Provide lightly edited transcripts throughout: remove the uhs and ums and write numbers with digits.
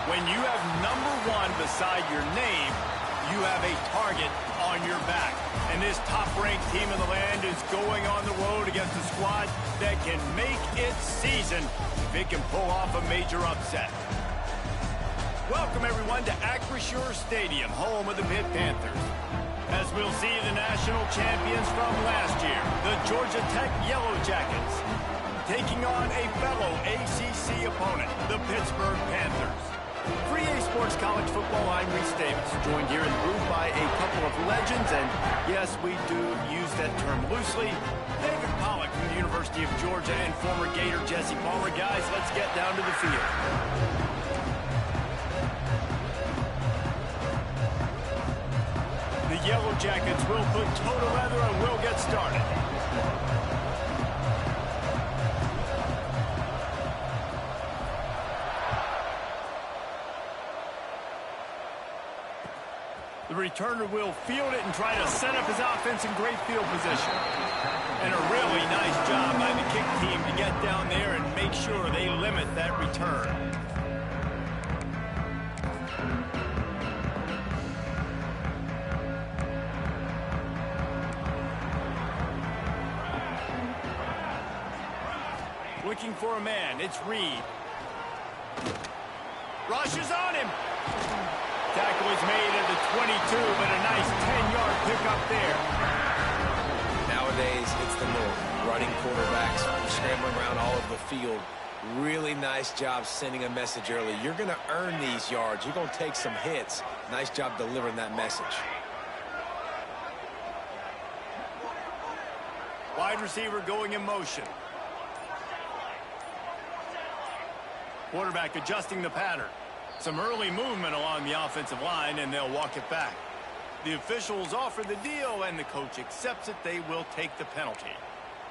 When you have #1 beside your name, you have a target on your back. And this top-ranked team in the land is going on the road against a squad that can make its season if it can pull off a major upset. Welcome, everyone, to Acrisure Stadium, home of the Pitt Panthers. As we'll see the national champions from last year, the Georgia Tech Yellow Jackets, taking on a fellow ACC opponent, the Pittsburgh Panthers. For EA Sports College Football, I'm Reese Davis, joined here in the booth by a couple of legends, and yes, we do use that term loosely. David Pollack from the University of Georgia and former Gator Jesse Palmer. Guys, let's get down to the field. The Yellow Jackets will put toe to leather and we'll get started. The returner will field it and try to set up his offense in great field position. And a really nice job by the kick team to get down there and make sure they limit that return. Looking for a man, it's Reed. Rushes on him. Tackle is made at the 22, but a nice 10-yard pickup there. Nowadays, it's the norm. Running quarterbacks, scrambling around all over the field. Really nice job sending a message early. You're going to earn these yards. You're going to take some hits. Nice job delivering that message. Wide receiver going in motion. Quarterback adjusting the pattern. Some early movement along the offensive line, and they'll walk it back. The officials offer the deal, and the coach accepts it. They will take the penalty.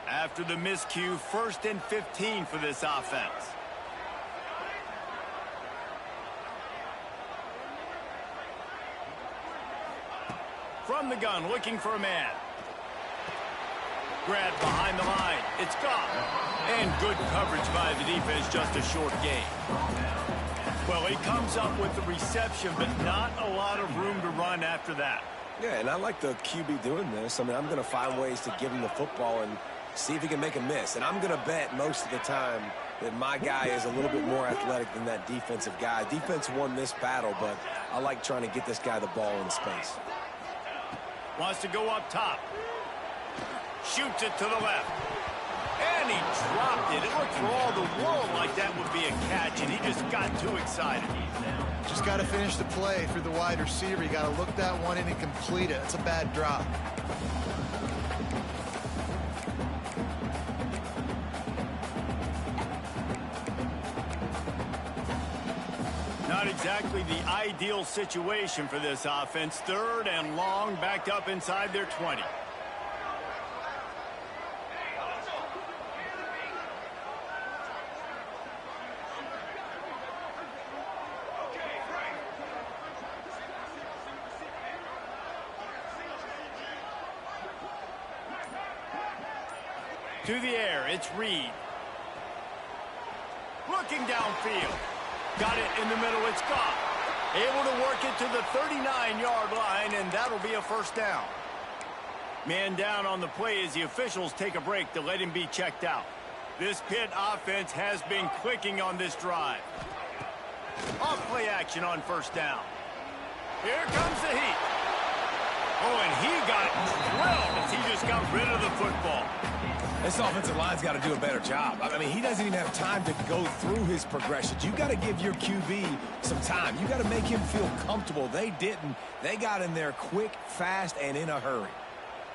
After the miscue, 1st and 15 for this offense. From the gun, looking for a man. Grabbed behind the line. It's gone. And good coverage by the defense, just a short gain. Well, he comes up with the reception, but not a lot of room to run after that. Yeah, and I like the QB doing this. I mean, I'm going to find ways to give him the football and see if he can make a miss. And I'm going to bet most of the time that my guy is a little bit more athletic than that defensive guy. Defense won this battle, but I like trying to get this guy the ball in space. Wants to go up top. Shoots it to the left. And he dropped it. It looked for all the world like that would be a catch, and he just got too excited. Just got to finish the play through the wide receiver. You got to look that one in and complete it. It's a bad drop. Not exactly the ideal situation for this offense. 3rd and long, backed up inside their 20. To the air, it's Reed. Looking downfield. Got it in the middle, it's gone. Able to work it to the 39-yard line, and that'll be a 1st down. Man down on the play as the officials take a break to let him be checked out. This Pitt offense has been clicking on this drive. Off play action on 1st down. Here comes the heat. Oh, and he got drilled as he just got rid of the football. This offensive line's got to do a better job. I mean, he doesn't even have time to go through his progressions. You got to give your QB some time. You got to make him feel comfortable. They didn't. They got in there quick, fast, and in a hurry.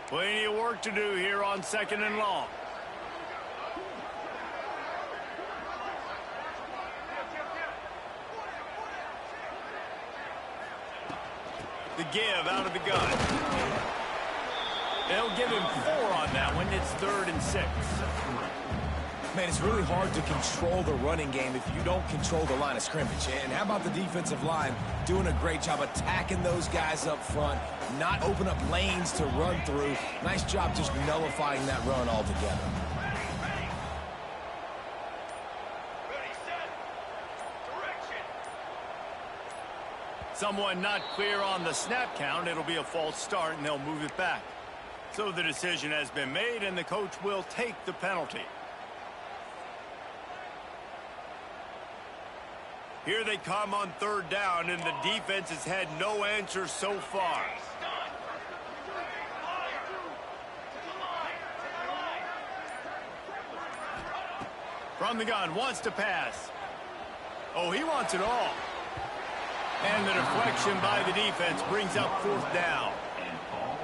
Plenty of work to do here on 2nd and long. The give out of the gun. They'll give him 4 on that one. It's 3rd and 6. Man, it's really hard to control the running game if you don't control the line of scrimmage. And how about the defensive line doing a great job attacking those guys up front, not open up lanes to run through. Nice job just nullifying that run altogether. Someone not clear on the snap count. It'll be a false start, and they'll move it back. So the decision has been made, and the coach will take the penalty. Here they come on third down, and the defense has had no answer so far. From the gun, wants to pass. Oh, he wants it all. And the deflection by the defense brings up fourth down.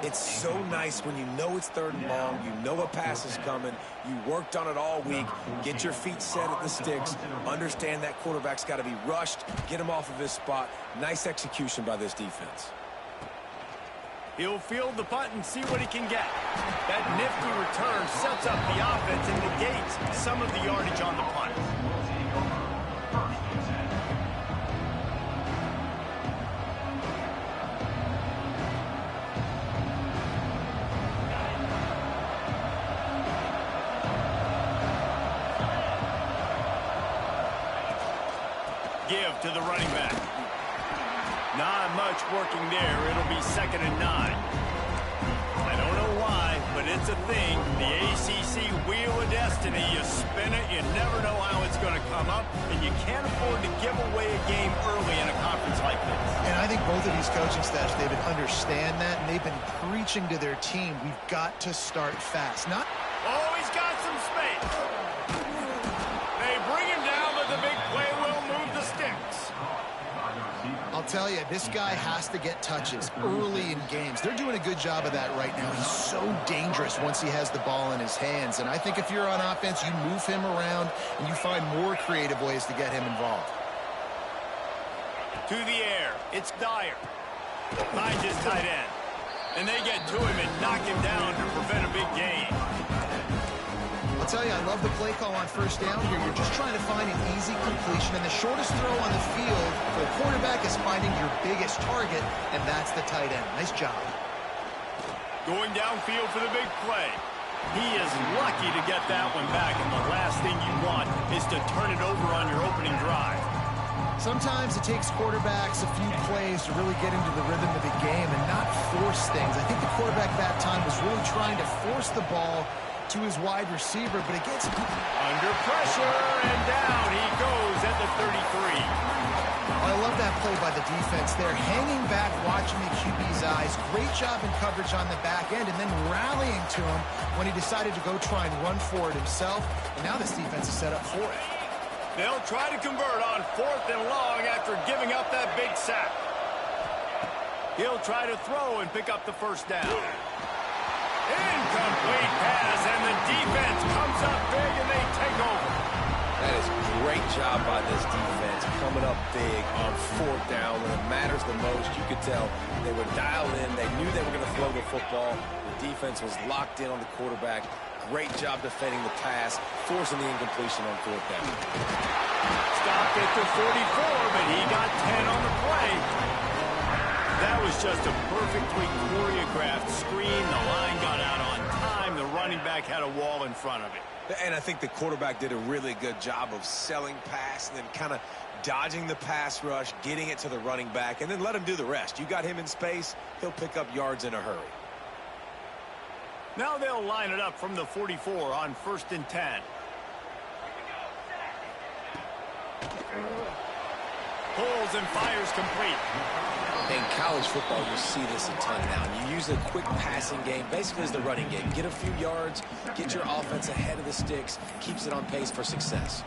It's so nice when you know it's third and long, you know a pass is coming, you worked on it all week, get your feet set at the sticks, understand that quarterback's got to be rushed, get him off of his spot. Nice execution by this defense. He'll field the punt and see what he can get. That nifty return sets up the offense and negates some of the yardage on the punt. Give to the running back. Not much working there. It'll be 2nd and 9. I don't know why, but it's a thing. The ACC Wheel of Destiny. You spin it, you never know how it's going to come up, and you can't afford to give away a game early in a conference like this. And I think both of these coaching staffs, David, understand that, and they've been preaching to their team, we've got to start fast. Oh, he's got some space. They bring him down, but the big play will move the sticks. I'll tell you, this guy has to get touches early in games. They're doing a good job of that right now. He's so dangerous once he has the ball in his hands. And I think if you're on offense, you move him around and you find more creative ways to get him involved. To the air. It's Dyer. Finds his tight end. And they get to him and knock him down to prevent a big gain. I'll tell you, I love the play call on first down here. You're just trying to find an easy completion, and the shortest throw on the field for the quarterback is finding your biggest target, and that's the tight end. Nice job. Going downfield for the big play. He is lucky to get that one back, and the last thing you want is to turn it over on your opening drive. Sometimes it takes quarterbacks a few plays to really get into the rhythm of the game and not force things. I think the quarterback that time was really trying to force the ball to his wide receiver, but it gets under pressure, and down he goes at the 33. I love that play by the defense there, hanging back, watching the QB's eyes. Great job in coverage on the back end, and then rallying to him when he decided to go try and run for it himself. And now this defense is set up for it. They'll try to convert on 4th and long after giving up that big sack. He'll try to throw and pick up the first down. Incomplete pass, and the defense comes up big, and they take over. That is a great job by this defense, coming up big on 4th down when it matters the most. You could tell they were dialed in. They knew they were going to throw the football. The defense was locked in on the quarterback. Great job defending the pass, forcing the incompletion on 4th down. Stopped at the 44, but he got 10 on the play. That was just a perfectly choreographed screen. The line got out on time. The running back had a wall in front of it. And I think the quarterback did a really good job of selling pass and then kind of dodging the pass rush, getting it to the running back, and then let him do the rest. You got him in space, he'll pick up yards in a hurry. Now they'll line it up from the 44 on 1st and 10. Pulls and fires complete. In college football, you see this a ton now. You use a quick passing game, basically as the running game. Get a few yards, get your offense ahead of the sticks, keeps it on pace for success.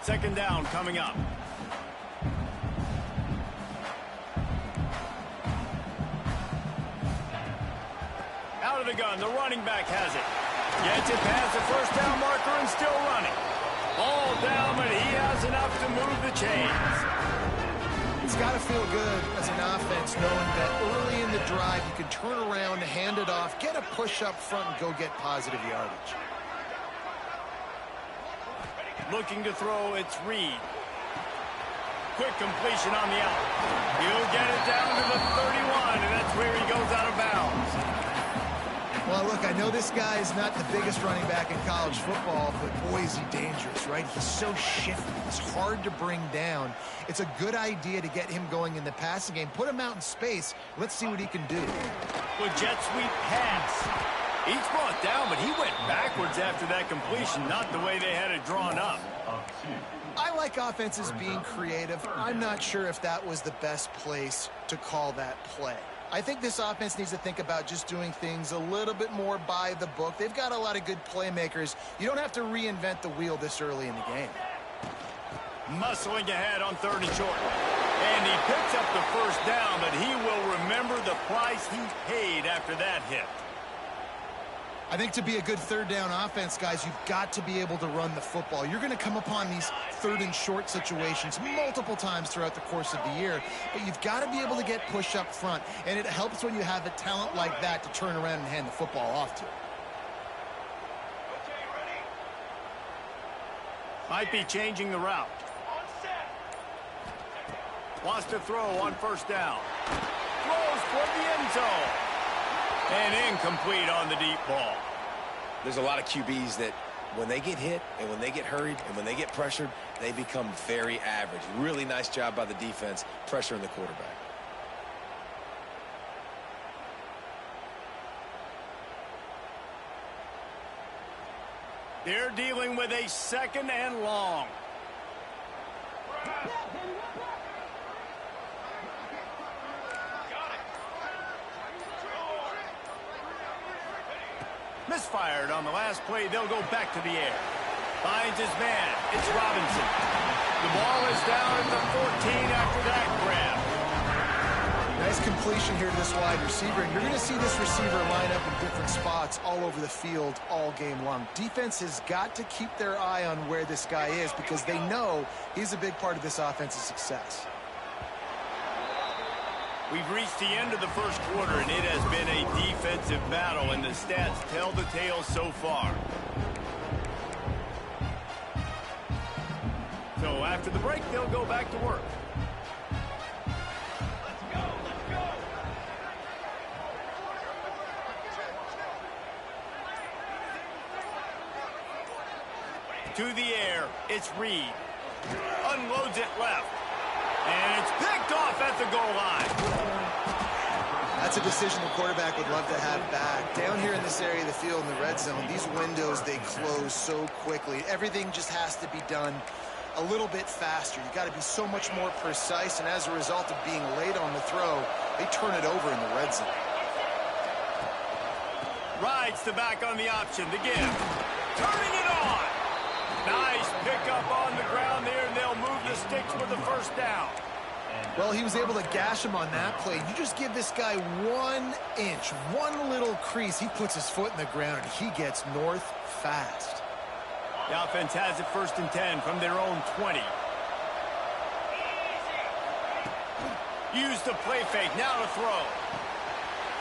2nd down coming up. Out of the gun, the running back has it. Gets it past the first down marker and still running. Ball down, but he has enough to move the chains. It's got to feel good as an offense knowing that early in the drive you can turn around, hand it off, get a push up front, and go get positive yardage. Looking to throw, it's Reed. Quick completion on the out. He'll get it down to the 31, and that's where he goes out of bounds. Well, look, I know this guy is not the biggest running back in college football, but boy, is he dangerous, right? He's so shifty. He's hard to bring down. It's a good idea to get him going in the passing game. Put him out in space. Let's see what he can do. Well, jet sweep pass. He's brought down, but he went backwards after that completion, not the way they had it drawn up. I like offenses being creative. I'm not sure if that was the best place to call that play. I think this offense needs to think about just doing things a little bit more by the book. They've got a lot of good playmakers. You don't have to reinvent the wheel this early in the game. Muscling ahead on 3rd and short. And he picks up the first down, but he will remember the price he paid after that hit. I think to be a good 3rd down offense, guys, you've got to be able to run the football. You're going to come upon these 3rd and short situations multiple times throughout the course of the year, but you've got to be able to get push up front, and it helps when you have a talent like that to turn around and hand the football off to. Might be changing the route. Wants to throw on 1st down. Throws for the end zone. And incomplete on the deep ball. There's a lot of QBs that when they get hit and when they get hurried and when they get pressured, they become very average. Really nice job by the defense pressuring the quarterback. They're dealing with a 2nd and long. Misfired on the last play. They'll go back to the air. Finds his man. It's Robinson. The ball is down at the 14 after that grab. Nice completion here to this wide receiver, and you're going to see this receiver line up in different spots all over the field all game long. Defense has got to keep their eye on where this guy is because they know he's a big part of this offense's success. We've reached the end of the 1st quarter, and it has been a defensive battle, and the stats tell the tale so far. So after the break, they'll go back to work. Let's go, let's go. To the air, it's Reed. Unloads it left. And it's picked off at the goal line. That's a decision the quarterback would love to have back. Down here in this area of the field in the red zone, these windows, they close so quickly. Everything just has to be done a little bit faster. You got to be so much more precise, and as a result of being late on the throw, they turn it over in the red zone. Rides the back on the option. The give. Turning it on. Nice pickup on the ground there, and they'll move the sticks with the 1st down. Well, he was able to gash him on that play. You just give this guy 1 inch, one little crease. He puts his foot in the ground, and he gets north fast. The offense has it 1st and 10 from their own 20. Use the play fake. Now to throw.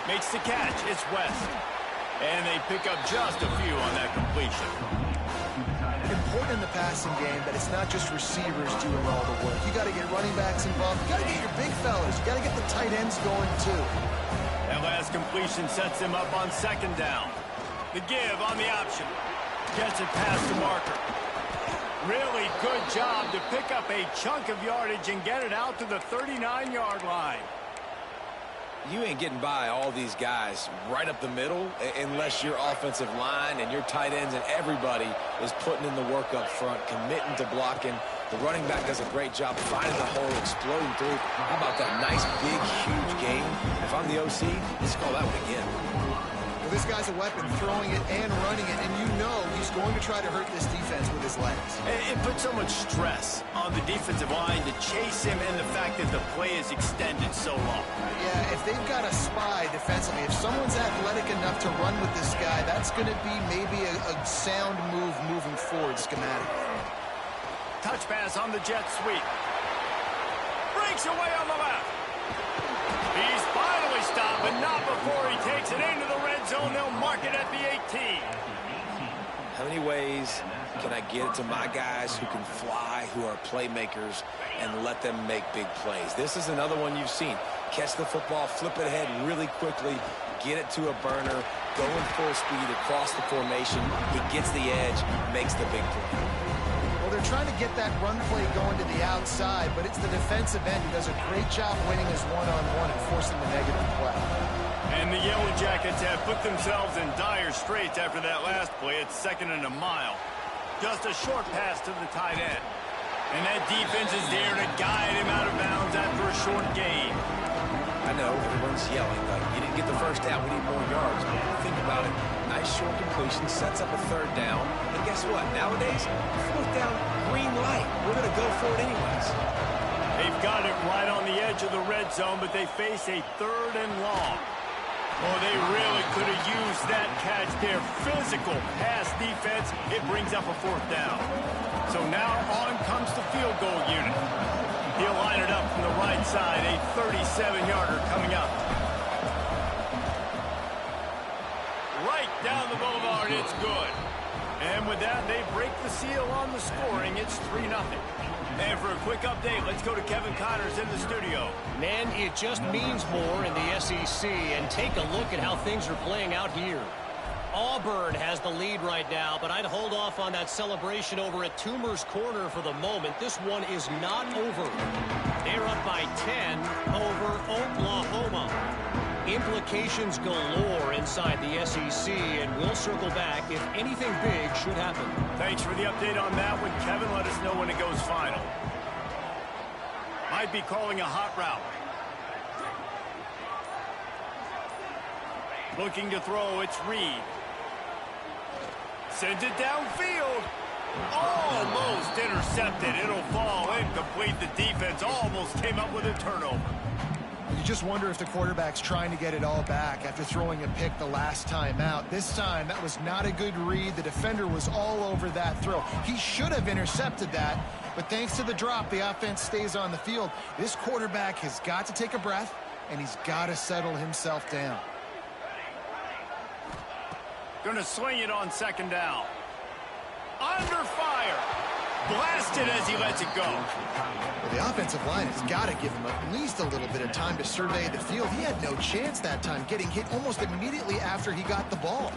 Makes the catch. It's West. And they pick up just a few on that completion. Important in the passing game that it's not just receivers doing all the work. You got to get running backs involved. You got to get your big fellas. You got to get the tight ends going too. That last completion sets him up on 2nd down. The give on the option. Gets it past the marker. Really good job to pick up a chunk of yardage and get it out to the 39-yard line. You ain't getting by all these guys right up the middle unless your offensive line and your tight ends and everybody is putting in the work up front, committing to blocking. The running back does a great job finding the hole, exploding through. How about that nice, big, huge game? If I'm the OC, let's call that one again. Well, this guy's a weapon, throwing it and running it, and you know he's going to try to hurt this defense with his legs. It puts so much stress on the defensive line to chase him, and the fact that the play is extended so long. Yeah, if they've got a spy defensively, if someone's athletic enough to run with this guy, that's going to be maybe a sound move moving forward schematically. Touch pass on the jet sweep. Breaks away on the left. He's finally stopped, but not before he takes it into the red zone. They'll mark it at the 18. How many ways can I get it to my guys who can fly, who are playmakers, and let them make big plays? This is another one you've seen. Catch the football, flip it ahead really quickly, get it to a burner, going full speed across the formation. He gets the edge, makes the big play. Well, they're trying to get that run play going to the outside, but it's the defensive end who does a great job winning his one-on-one and forcing the negative play. And the Yellow Jackets have put themselves in dire straits after that last play. It's 2nd and a mile. Just a short pass to the tight end. And that defense is there to guide him out of bounds after a short gain. I know, everyone's yelling, like, you didn't get the first down, we need more yards. Think about it. Nice short completion, sets up a 3rd down. And guess what? Nowadays, 4th down, green light. We're going to go for it anyways. They've got it right on the edge of the red zone, but they face a 3rd and long. Oh, they really could have used that catch there. Physical pass defense. It brings up a 4th down. So now on comes the field goal unit. He'll line it up from the right side. A 37-yarder coming up. Right down the boulevard. It's good. And with that, they break the seal on the scoring. It's 3-0. And for a quick update, let's go to Kevin Connors in the studio. Man, it just means more in the SEC. And take a look at how things are playing out here. Auburn has the lead right now, but I'd hold off on that celebration over at Toomer's Corner for the moment. This one is not over. They're up by 10 over Oklahoma. Implications galore inside the SEC, and we'll circle back if anything big should happen. Thanks for the update on that one, Kevin. Let us know when it goes final. Might be calling a hot route. Looking to throw, it's Reed. Sends it downfield. Almost intercepted. It'll fall incomplete. The defense almost came up with a turnover. You just wonder if the quarterback's trying to get it all back after throwing a pick the last time out. This time, that was not a good read. The defender was all over that throw. He should have intercepted that, but thanks to the drop, the offense stays on the field. This quarterback has got to take a breath, and he's got to settle himself down. Going to sling it on 2nd down. Under fire. Blasted as he lets it go. Well, the offensive line has got to give him at least a little bit of time to survey the field. He had no chance that time, getting hit almost immediately after he got the ball.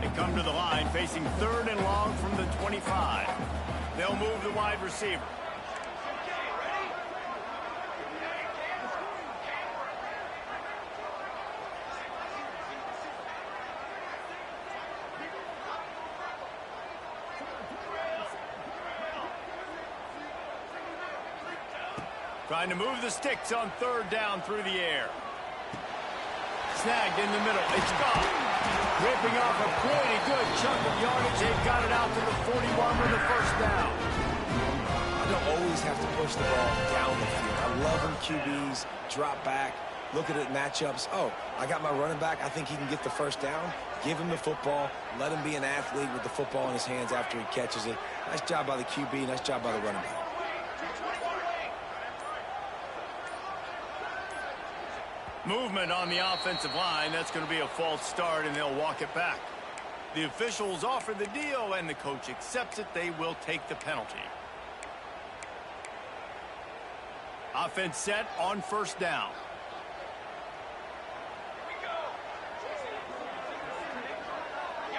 They come to the line facing 3rd and long from the 25. They'll move the wide receiver. Trying to move the sticks on 3rd down through the air. Snagged in the middle. It's gone. Ripping off a pretty good chunk of yardage. They've got it out to the 41 with the 1st down. I don't always have to push the ball down the field. I love when QBs drop back, look at it matchups. Oh, I got my running back. I think he can get the 1st down. Give him the football. Let him be an athlete with the football in his hands after he catches it. Nice job by the QB. Nice job by the running back. Movement on the offensive line. That's going to be a false start, and they'll walk it back. The officials offer the deal, and the coach accepts it. They will take the penalty. Offense set on 1st down.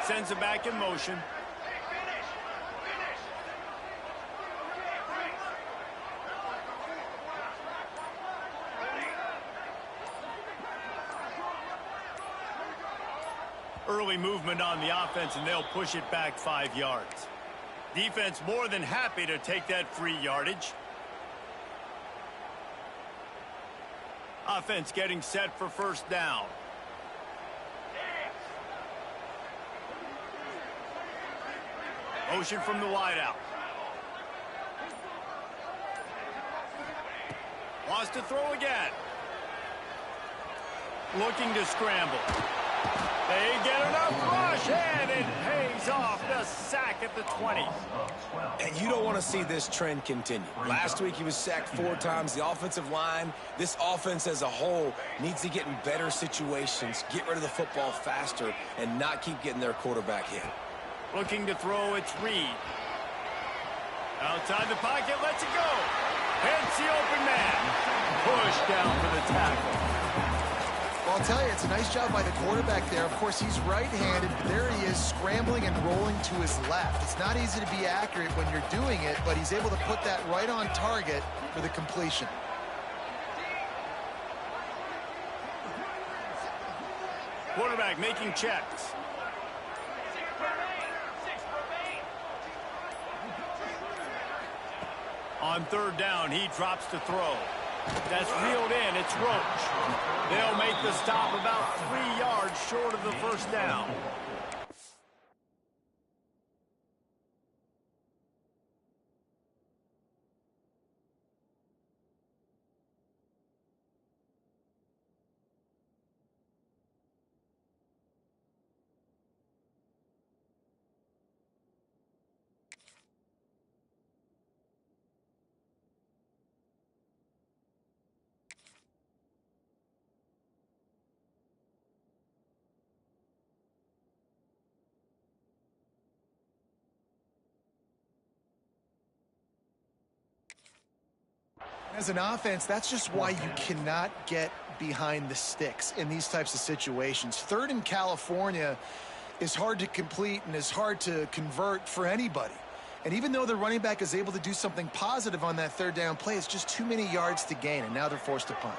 Sends it back in motion. Early movement on the offense, and they'll push it back 5 yards. Defense more than happy to take that free yardage. Offense getting set for 1st down. Motion from the wideout. Wants to throw again. Looking to scramble. They get enough rush, and it pays off. The sack at the 20. And you don't want to see this trend continue. Last week he was sacked 4 times. The offensive line, this offense as a whole, needs to get in better situations, get rid of the football faster, and not keep getting their quarterback hit. Looking to throw, it's Reed. Outside the pocket, lets it go. Hits the open man. Push down for the tackle. Well, I'll tell you, it's a nice job by the quarterback there. Of course, he's right-handed, but there he is scrambling and rolling to his left. It's not easy to be accurate when you're doing it, but he's able to put that right on target for the completion. Quarterback making checks. On third down, he drops to throw. That's reeled in. It's Roach. They'll make the stop about 3 yards short of the first down. As an offense, that's just why you cannot get behind the sticks in these types of situations. Third in California is hard to complete and is hard to convert for anybody. And even though the running back is able to do something positive on that third down play, it's just too many yards to gain, and now they're forced to punt.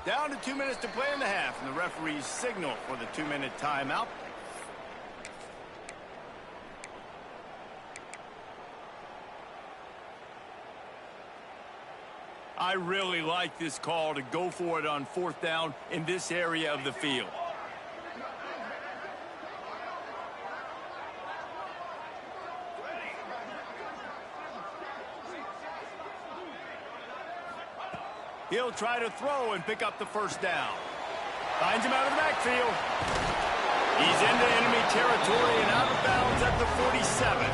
Down to 2 minutes to play in the half, and the referees signal for the 2-minute timeout. I really like this call to go for it on fourth down in this area of the field. He'll try to throw and pick up the first down. Finds him out of the backfield. He's into enemy territory and out of bounds at the 47.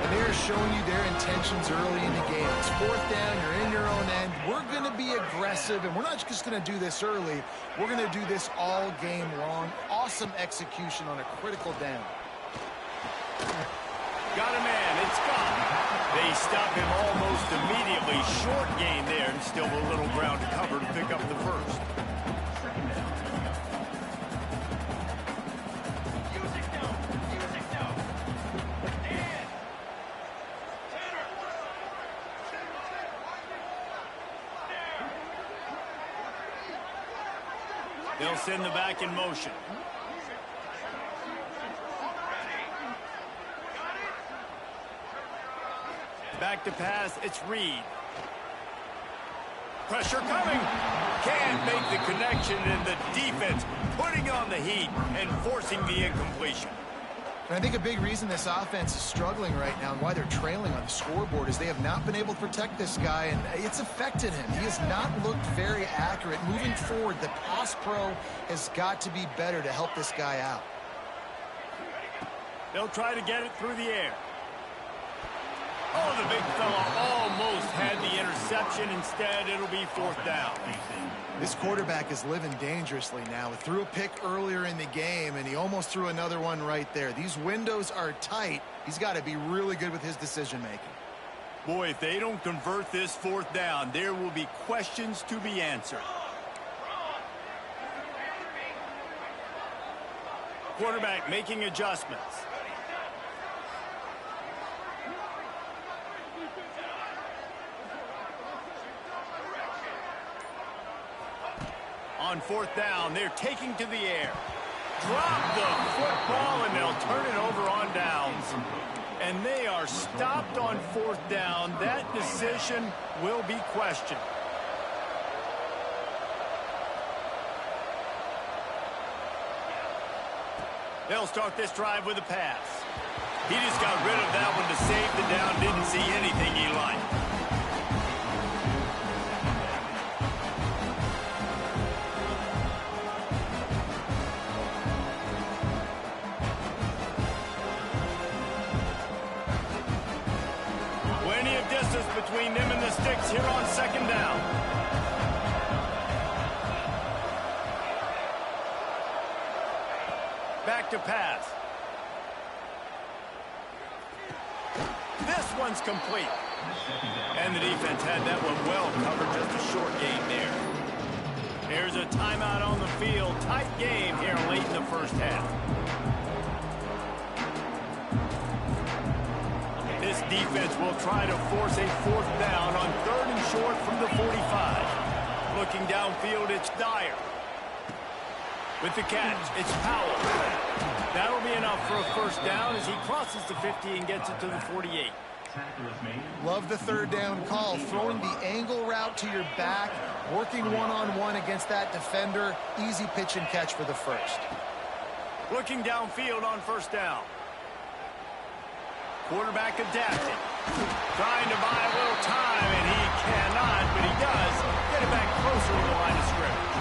And they're showing you their intentions early in the game. It's fourth down, you're in your own end. We're going to be aggressive, and we're not just going to do this early. We're going to do this all game long. Awesome execution on a critical down. Got a man, it's gone. They stop him almost immediately. Short gain there, and still a little ground to cover to pick up the first. They'll send the back in motion. Back to pass, it's Reed. Pressure coming. Can't make the connection, and the defense putting on the heat and forcing the incompletion. And I think a big reason this offense is struggling right now and why they're trailing on the scoreboard is they have not been able to protect this guy, and it's affected him. He has not looked very accurate. Moving forward, the pass pro has got to be better to help this guy out. They'll try to get it through the air. Oh, the big fella almost had the interception. Instead, it'll be fourth down. This quarterback is living dangerously now. He threw a pick earlier in the game, and he almost threw another one right there. These windows are tight. He's got to be really good with his decision-making. Boy, if they don't convert this fourth down, there will be questions to be answered. Quarterback making adjustments. On fourth down, they're taking to the air. Drop the football, and they'll turn it over on downs. And they are stopped on fourth down. That decision will be questioned. They'll start this drive with a pass. He just got rid of that one to save the down. Didn't see anything he liked. Between them and the sticks here on second down. Back to pass. one's complete. And the defense had that one well covered, just a short gain there. Here's a timeout on the field. Tight game here late in the first half. This defense will try to force a fourth down on 3rd and short from the 45. Looking downfield, it's Dyer. With the catch, it's Powell. That'll be enough for a first down as he crosses the 50 and gets it to the 48. Love the 3rd down call, throwing the angle route to your back, working one-on-one against that defender. Easy pitch and catch for the first. Looking downfield on first down. Quarterback adapting. Trying to buy a little time, and he cannot, but he does get it back closer to the line of scrimmage.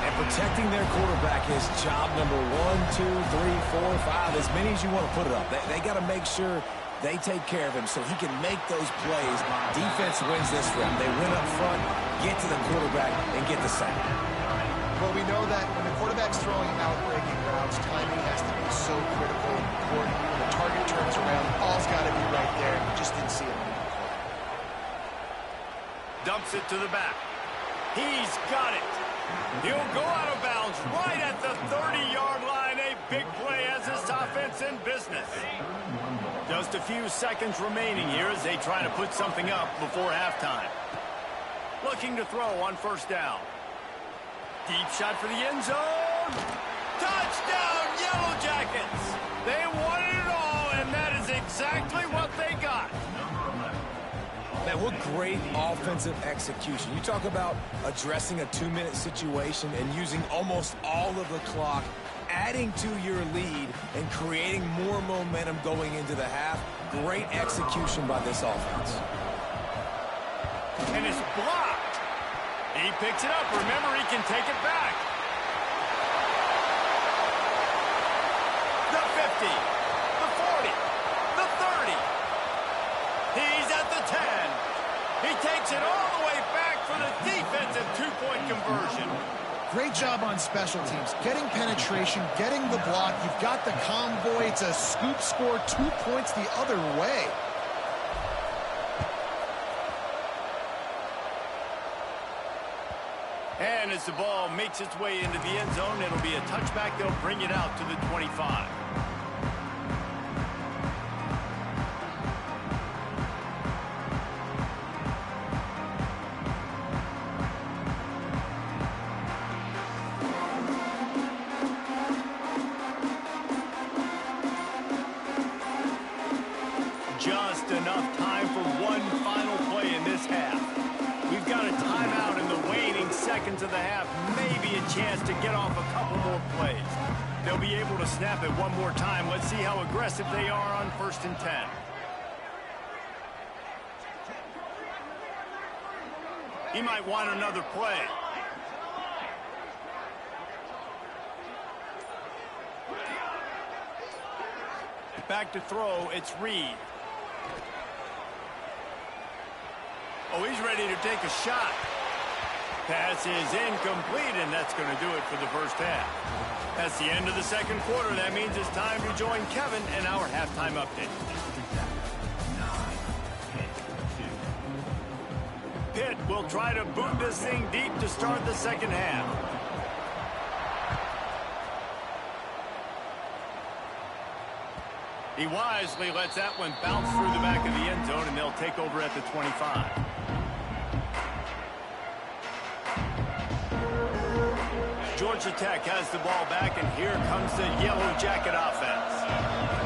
And protecting their quarterback is job number 1, 2, 3, 4, 5, as many as you want to put it up. They got to make sure they take care of him so he can make those plays. Defense wins this round. They win up front, get to the quarterback, and get the sack. Well, we know that when the quarterback's throwing out-breaking routes, timing has to be so critical and important. When the target turns around, the ball's got to be right there. We just didn't see it on that play. Dumps it to the back. He's got it. He'll go out of bounds right at the 30-yard line. A big play as this offense in business. Just a few seconds remaining here as they try to put something up before halftime. Looking to throw on first down. Deep shot for the end zone. Touchdown, Yellow Jackets. They wanted it all, and that is exactly what they got. Man, what great offensive execution. You talk about addressing a 2-minute situation and using almost all of the clock, adding to your lead and creating more momentum going into the half. Great execution by this offense. And it's blocked. He picks it up. Remember, he can take it back. The 50, the 40, the 30. He's at the 10. He takes it all the way back for the defensive 2-point conversion. Great job on special teams. Getting penetration, getting the block. You've got the convoy. It's a scoop score, 2 points the other way. And as the ball makes its way into the end zone, it'll be a touchback. They'll bring it out to the 25. Just enough time for one final play in this half. We've got a timeout in the waning seconds of the half. Maybe a chance to get off a couple more plays. They'll be able to snap it one more time. Let's see how aggressive they are on 1st and 10. He might want another play. Back to throw, it's Reed. Oh, he's ready to take a shot. Pass is incomplete, and that's going to do it for the first half. That's the end of the second quarter. That means it's time to join Kevin in our halftime update. Pitt will try to boot this thing deep to start the second half. He wisely lets that one bounce through the back of the end zone, and they'll take over at the 25. Georgia Tech has the ball back, and here comes the Yellow Jacket offense.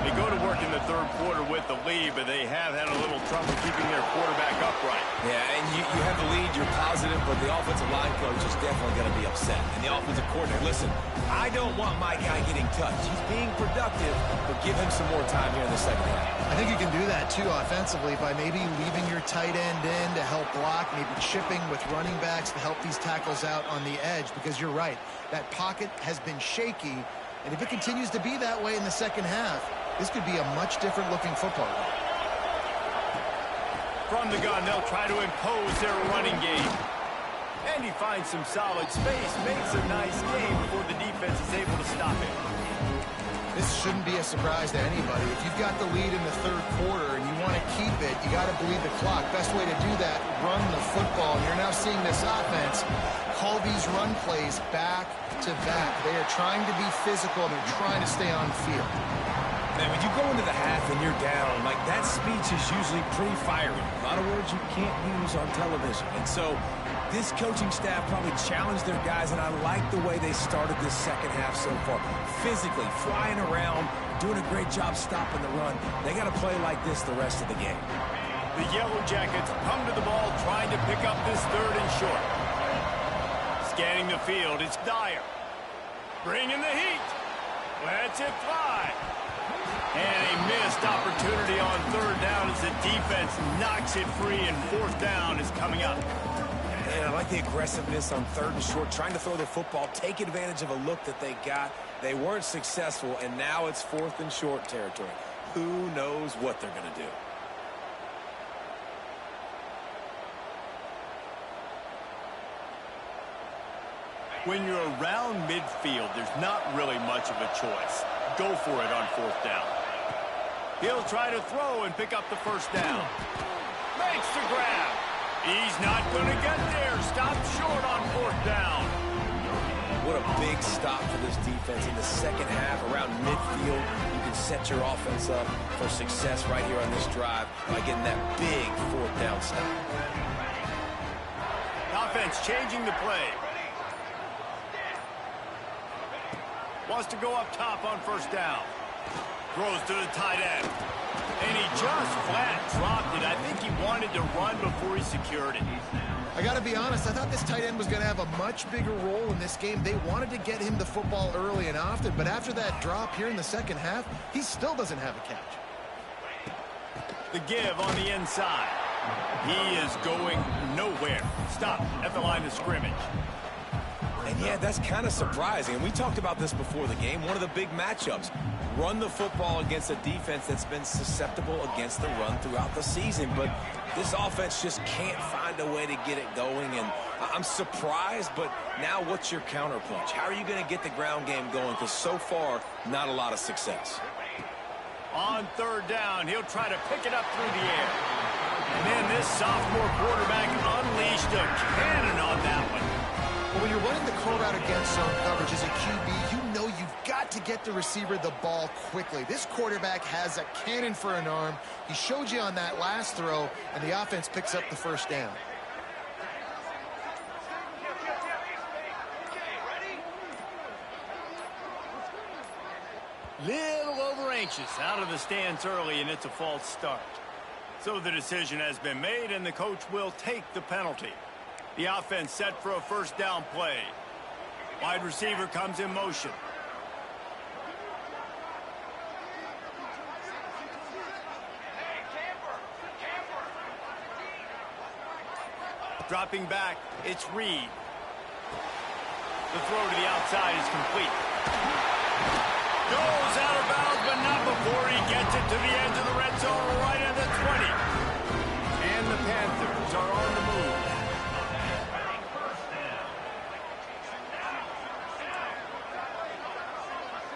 They go to work in the third quarter with the lead, but they have had a little trouble keeping their quarterback upright. Yeah, and you have the lead, you're positive, but the offensive line coach is definitely going to be upset. And the offensive coordinator, listen, I don't want my guy getting touched. He's being productive, but give him some more time here in the second half. I think you can do that, too, offensively, by maybe leaving your tight end in to help block, maybe chipping with running backs to help these tackles out on the edge, because you're right. That pocket has been shaky, and if it continues to be that way in the second half, this could be a much different looking football game. From the gun, they'll try to impose their running game. And he finds some solid space, makes a nice game before the defense is able to stop it. This shouldn't be a surprise to anybody. If you've got the lead in the third quarter and you want to keep it, you got to bleed the clock. Best way to do that, run the football. And you're now seeing this offense call these run plays back to back. They are trying to be physical. They're trying to stay on the field. And when you go into the half and you're down, like, that speech is usually pretty fiery. A lot of words you can't use on television. And so this coaching staff probably challenged their guys, and I like the way they started this second half so far. Physically, flying around, doing a great job stopping the run. They got to play like this the rest of the game. The Yellow Jackets come to the ball trying to pick up this 3rd and short. Scanning the field, it's Dyer. Bringing the heat. Lets it fly. And a missed opportunity on 3rd down as the defense knocks it free, and 4th down is coming up. And I like the aggressiveness on 3rd and short, trying to throw the football, take advantage of a look that they got. They weren't successful, and now it's 4th and short territory. Who knows what they're going to do? When you're around midfield, there's not really much of a choice. Go for it on 4th down. He'll try to throw and pick up the 1st down. Makes the grab. He's not going to get there. Stopped short on 4th down. What a big stop for this defense in the second half around midfield. You can set your offense up for success right here on this drive by getting that big 4th down stop. Offense changing the play. Wants to go up top on 1st down. Throws to the tight end. And he just flat dropped it. I think he wanted to run before he secured it. I got to be honest, I thought this tight end was going to have a much bigger role in this game. They wanted to get him the football early and often, but after that drop here in the second half, he still doesn't have a catch. The give on the inside. He is going nowhere. Stop at the line of scrimmage. And yeah, that's kind of surprising. And we talked about this before the game. One of the big matchups. Run the football against a defense that's been susceptible against the run throughout the season. But this offense just can't find a way to get it going. And I'm surprised, but now what's your counterpunch? How are you going to get the ground game going? Because so far, not a lot of success. On 3rd down, he'll try to pick it up through the air. And then this sophomore quarterback unleashed a cannon on that one. Well, when you're running the curl route against zone coverage as a QB, you know you've got to get the receiver the ball quickly. This quarterback has a cannon for an arm. He showed you on that last throw, and the offense picks up the 1st down. Little over anxious out of the stance early, and it's a false start. So the decision has been made, and the coach will take the penalty. The offense set for a 1st down play. Wide receiver comes in motion. Dropping back, it's Reed. The throw to the outside is complete. Goes out of bounds, but not before he gets it to the edge of the red zone, right at the 20. And the Panthers are on the move.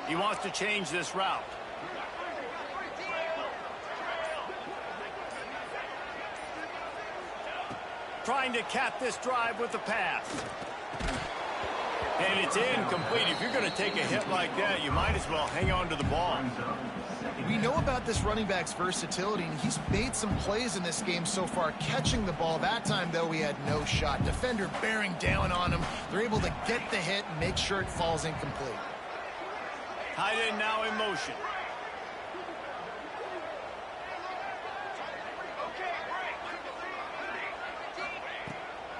He wants to change this route. Trying to cap this drive with the pass. And it's incomplete. If you're going to take a hit like that, you might as well hang on to the ball. We know about this running back's versatility, and he's made some plays in this game so far, catching the ball. That time, though, he had no shot. Defender bearing down on him. They're able to get the hit and make sure it falls incomplete. Tight end now in motion.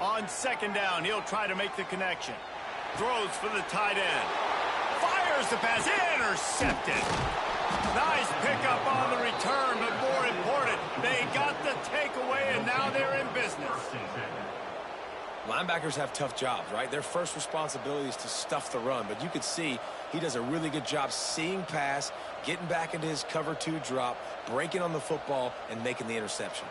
On 2nd down, he'll try to make the connection. Throws for the tight end. Fires the pass. Intercepted. Nice pickup on the return, but more important, they got the takeaway, and now they're in business. Linebackers have tough jobs, right? Their first responsibility is to stuff the run, but you could see he does a really good job seeing pass, getting back into his cover 2 drop, breaking on the football, and making the interception.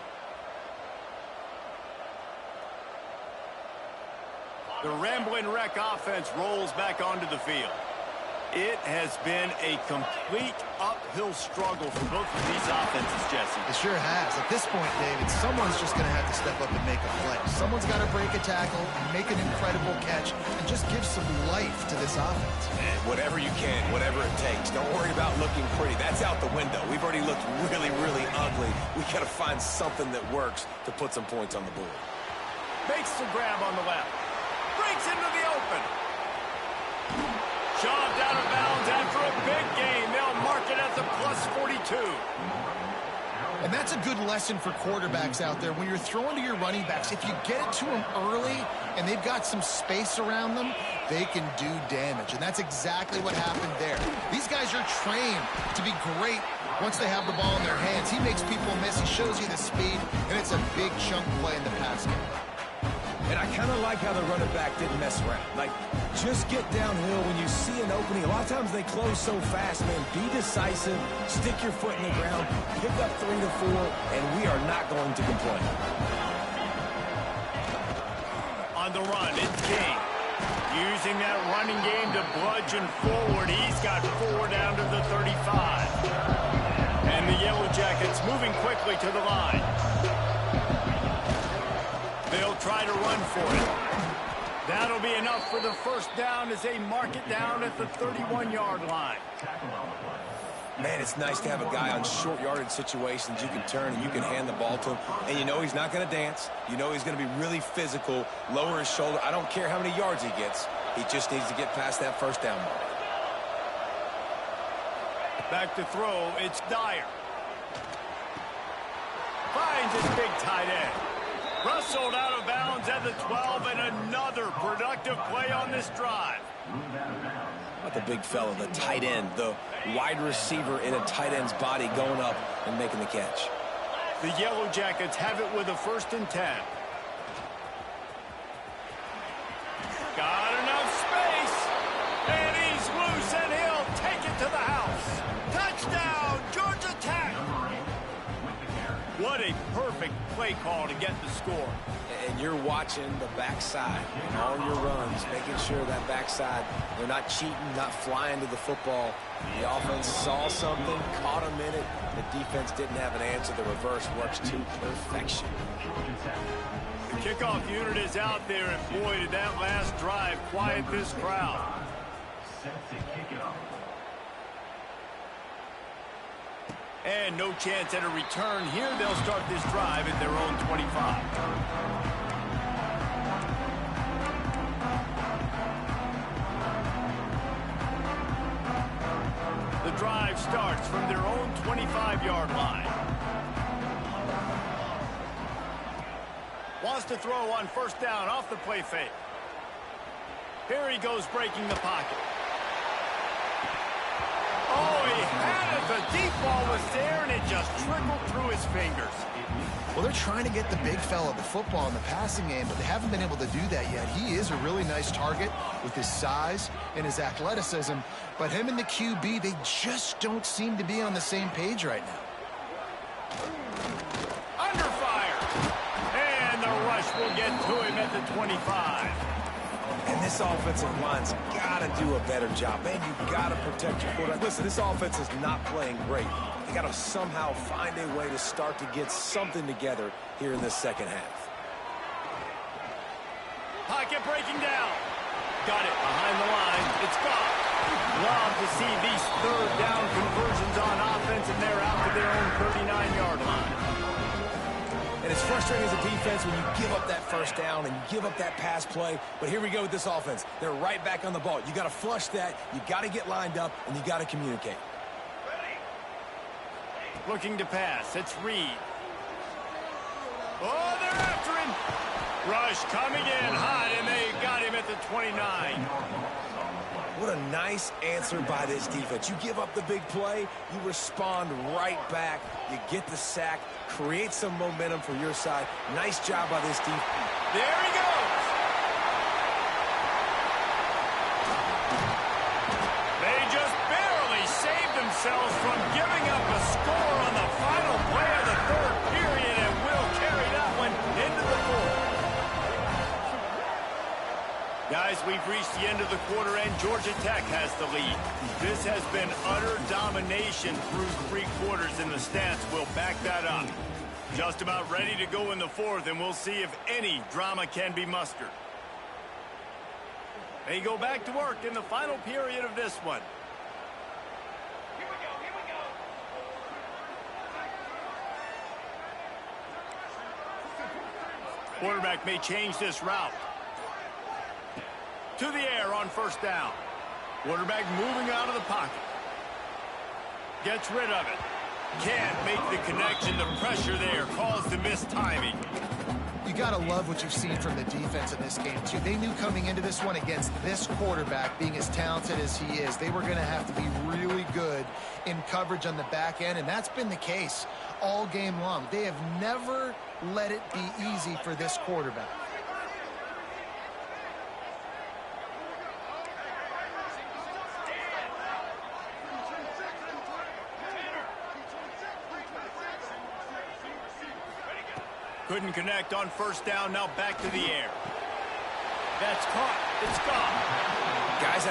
The Rambling Wreck offense rolls back onto the field. It has been a complete uphill struggle for both of these offenses, Jesse. It sure has. At this point, David, someone's just going to have to step up and make a play. Someone's got to break a tackle and make an incredible catch and just give some life to this offense. And whatever you can, whatever it takes. Don't worry about looking pretty. That's out the window. We've already looked really, really ugly. We got to find something that works to put some points on the board. Makes the grab on the left. Breaks into the open. Shoved out of bounds after a big gain. They'll mark it as a plus 42. And that's a good lesson for quarterbacks out there. When you're throwing to your running backs, if you get it to them early and they've got some space around them, they can do damage. And that's exactly what happened there. These guys are trained to be great once they have the ball in their hands. He makes people miss. He shows you the speed, and it's a big chunk play in the pass game. And I kind of like how the running back didn't mess around. Like, just get downhill when you see an opening. A lot of times they close so fast, man. Be decisive, stick your foot in the ground, pick up 3 to 4, and we are not going to complain. On the run, it's King. Using that running game to bludgeon forward. He's got 4 down to the 35. And the Yellow Jackets moving quickly to the line. They'll try to run for it. That'll be enough for the first down as they mark it down at the 31-yard line. Man, it's nice to have a guy on short yardage situations you can turn and you can hand the ball to him. And you know he's not going to dance. You know he's going to be really physical, lower his shoulder. I don't care how many yards he gets. He just needs to get past that first down mark. Back to throw, it's Dyer. Finds his big tight end. Rustled out of bounds at the 12, and another productive play on this drive. Not the big fella, the tight end, the wide receiver in a tight end's body going up and making the catch. The Yellow Jackets have it with a 1st and 10. Got enough space, and he's loose, and he'll take it to the house. Touchdown, Georgia Tech! What a perfect play call to get the score. And you're watching the backside and all your runs, making sure that backside, they're not cheating, not flying to the football. The offense saw something, caught them in it. The defense didn't have an answer. The reverse works to perfection. The kickoff unit is out there, and boy, did that last drive quiet this crowd. And no chance at a return here. They'll start this drive at their own 25. The drive starts from their own 25-yard line. Wants to throw on 1st down off the play fake. Here he goes breaking the pocket. Oh, he had it. The deep ball was there, and it just trickled through his fingers. Well, they're trying to get the big fella the football in the passing game, but they haven't been able to do that yet. He is a really nice target with his size and his athleticism, but him and the QB, they just don't seem to be on the same page right now. Under fire. And the rush will get to him at the 25. And this offensive line's got to do a better job. Man, you've got to protect your quarterback. Listen, this offense is not playing great. They got to somehow find a way to start to get something together here in this second half. Pocket breaking down. Got it behind the line. It's gone. Love to see these 3rd down conversions on offense, and they're out to their own 39-yard line. And it's frustrating as a defense when you give up that 1st down and you give up that pass play. But here we go with this offense. They're right back on the ball. You got to flush that. You got to get lined up, and you got to communicate. Looking to pass. It's Reed. Oh, they're after him. Rush coming in hot, and they got him at the 29. What a nice answer by this defense. You give up the big play, you respond right back, you get the sack, create some momentum for your side. Nice job by this defense. There he goes. They just barely saved themselves from giving up a score on the final play of the 3rd period, and will carry that one into the 4th. Guys, we've reached the end of the quarter, and Georgia Tech has the lead. This has been utter domination through 3 quarters, and the stats will back that up. Just about ready to go in the 4th, and we'll see if any drama can be mustered. They go back to work in the final period of this one. Quarterback may change this route. To the air on 1st down. Quarterback moving out of the pocket. Gets rid of it. Can't make the connection. The pressure there caused the missed timing. You got to love what you've seen from the defense in this game, too. They knew coming into this one against this quarterback, being as talented as he is, they were going to have to be really good in coverage on the back end, and that's been the case all game long. They have never let it be easy for this quarterback. Couldn't connect on 1st down. Now back to the air. That's caught. It's gone. Guys